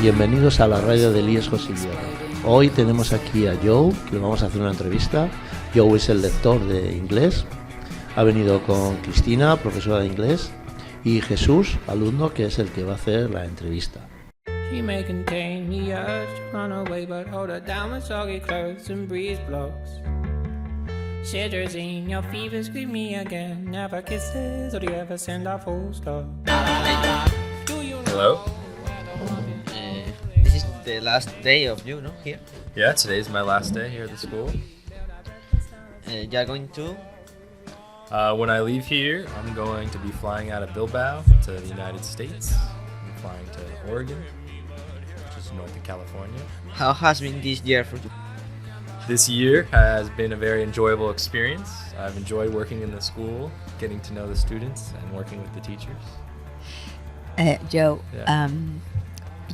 Bienvenidos a la radio del IES José Idiota. Hoy tenemos aquí a Joe, que le vamos a hacer una entrevista. Joe es el lector de inglés. Ha venido con Cristina, profesora de inglés, y Jesús, alumno, que es el que va a hacer la entrevista. She may contain the urge to run away, but hold her down with soggy clothes and breeze blows. Shivers in your fever, scream me again. Never kisses, or do you ever send a full stop? Hello? This is the last day of you, no? Here? Yeah, today's my last day here at the school. You're going to? When I leave here, I'm going to be flying out of Bilbao to the United States. I'm flying to Oregon, which is north of California. How has been this year for you? This year has been a very enjoyable experience. I've enjoyed working in the school, getting to know the students, and working with the teachers. Joe, Yeah.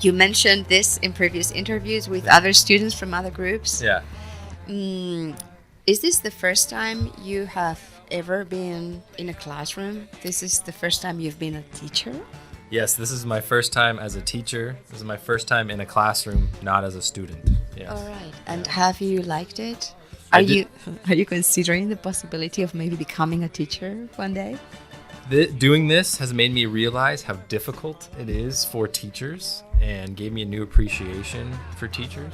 You mentioned this in previous interviews with other students from other groups. Yeah. Is this the first time you have ever been in a classroom? This is the first time you've been a teacher? Yes, this is my first time as a teacher. This is my first time in a classroom, not as a student. Yes. All right. And have you liked it? I Are did- you considering the possibility of maybe becoming a teacher one day? Doing this has made me realize how difficult it is for teachers and gave me a new appreciation for teachers.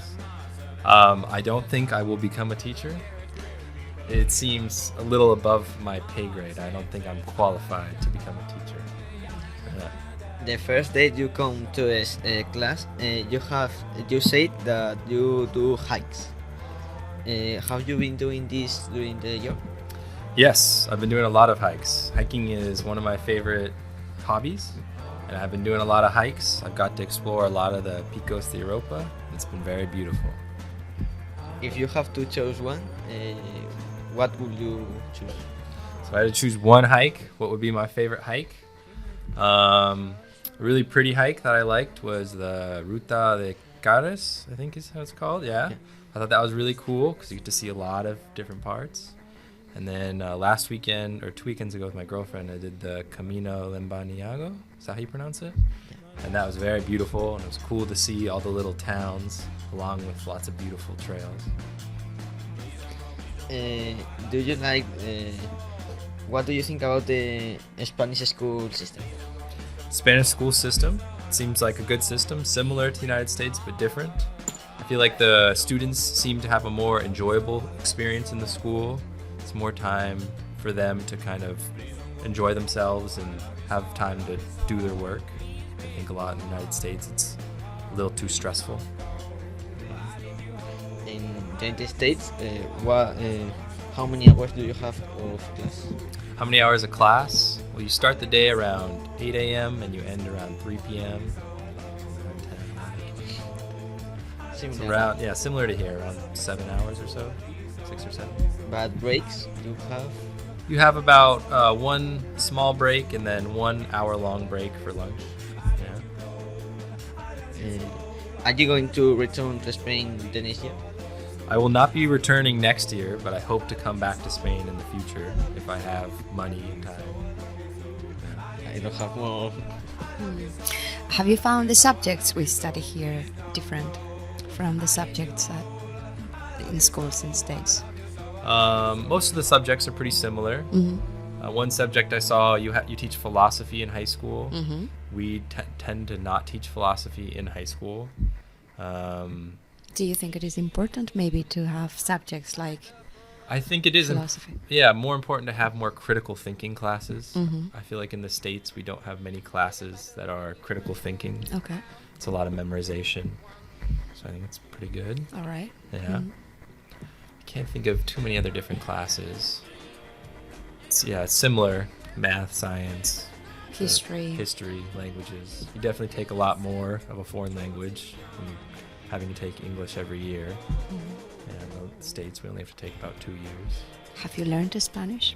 I don't think I will become a teacher. It seems a little above my pay grade. I don't think I'm qualified to become a teacher. Yeah. The first day you come to a class, you said that you do hikes. Have you been doing this during the year? Yes, I've been doing a lot of hikes. Hiking is one of my favorite hobbies, and I've been doing a lot of hikes. I've got to explore a lot of the Picos de Europa. It's been very beautiful. If you have to choose one, what would you choose? So I had to choose one hike. What would be my favorite hike? A really pretty hike that I liked was the Ruta de Cares, I think is how it's called. Yeah. I thought that was really cool because you get to see a lot of different parts. And then last weekend, or 2 weekends ago with my girlfriend, I did the Camino Lembaniago. Is that how you pronounce it? And that was very beautiful, and it was cool to see all the little towns along with lots of beautiful trails. Do you like? What do you think about the Spanish school system? Spanish school system seems like a good system, similar to the United States but different. I feel like the students seem to have a more enjoyable experience in the school. It's more time for them to kind of enjoy themselves and have time to do their work. I think a lot in the United States it's a little too stressful. In the United States, how many hours do you have of class? How many hours of class? Well, you start the day around 8 a.m. and you end around 3 p.m. Similar. Similar to here, around 7 hours or so, 6 or 7. But breaks you have? You have about one small break and then 1 hour-long break for lunch. Yeah. Are you going to return to Spain the next year? I will not be returning next year, but I hope to come back to Spain in the future if I have money and time. I don't have more. Have you found the subjects we study here different from the subjects in schools in States? Most of the subjects are pretty similar. One subject I saw, you teach philosophy in high school. We tend to not teach philosophy in high school. Do you think it is important maybe to have subjects like I think it is philosophy? more important to have more critical thinking classes. I feel like in the States we don't have many classes that are critical thinking. Okay. It's a lot of memorization. So I think it's pretty good. All right. Yeah. I can't think of too many other different classes. It's similar. Math, science, History. languages. You definitely take a lot more of a foreign language than having to take English every year. And in the States, we only have to take about 2 years. Have you learned Spanish?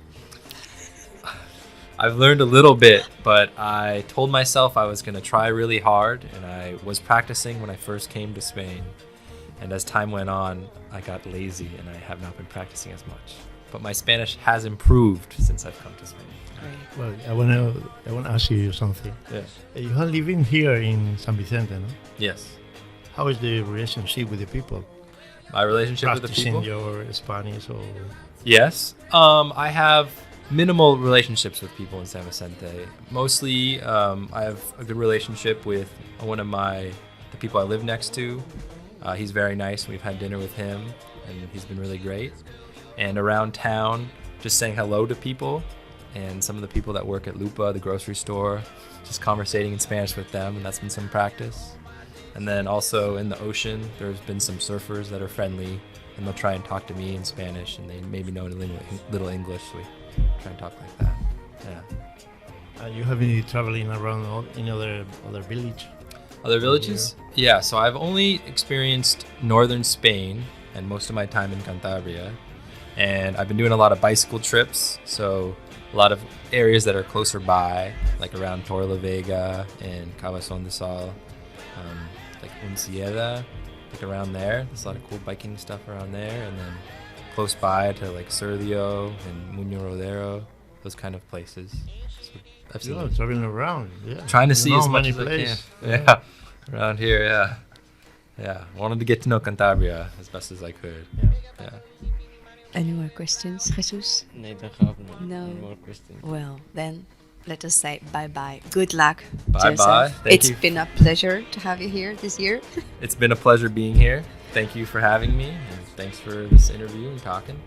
I've learned a little bit, but I told myself I was going to try really hard, and I was practicing when I first came to Spain. And as time went on, I got lazy, and I have not been practicing as much. But my Spanish has improved since I've come to Spain. Great. Well, I want to ask you something. Yeah. You are living here in San Vicente, no? Yes. How is the relationship with the people? My relationship with the Practicing people? your Spanish or... Yes. I have minimal relationships with people in San Vicente. Mostly, I have a good relationship with one of the people I live next to. He's very nice. We've had dinner with him, and he's been really great. And around town, just saying hello to people, and some of the people that work at Lupa, the grocery store, just conversating in Spanish with them, and that's been some practice. And then also in the ocean, there's been some surfers that are friendly, and they'll try and talk to me in Spanish, and they maybe know a little English, so we try and talk like that. Yeah. You have been traveling around in other village? Other villages? Yeah, so I've only experienced northern Spain and most of my time in Cantabria. And I've been doing a lot of bicycle trips, so a lot of areas that are closer by, like around Torrelavega and Cabezon de Sal, like Uncieda, like around there. There's a lot of cool biking stuff around there. And then close by to like Serdio and Muñoz Rodero, those kind of places. So I've seen traveling around, yeah. Trying to see as much many as places. I can. Yeah, around here, yeah. Yeah, wanted to get to know Cantabria as best as I could. Yeah. Any more questions, Jesus? I don't have No. more questions. Well, then let us say bye-bye. Good luck, Bye-bye. Joseph. Thank It's you. been a pleasure to have you here this year. It's been a pleasure being here. Thank you for having me, and thanks for this interview and talking.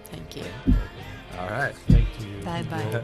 Thank you. All right. Thank you. Bye-bye.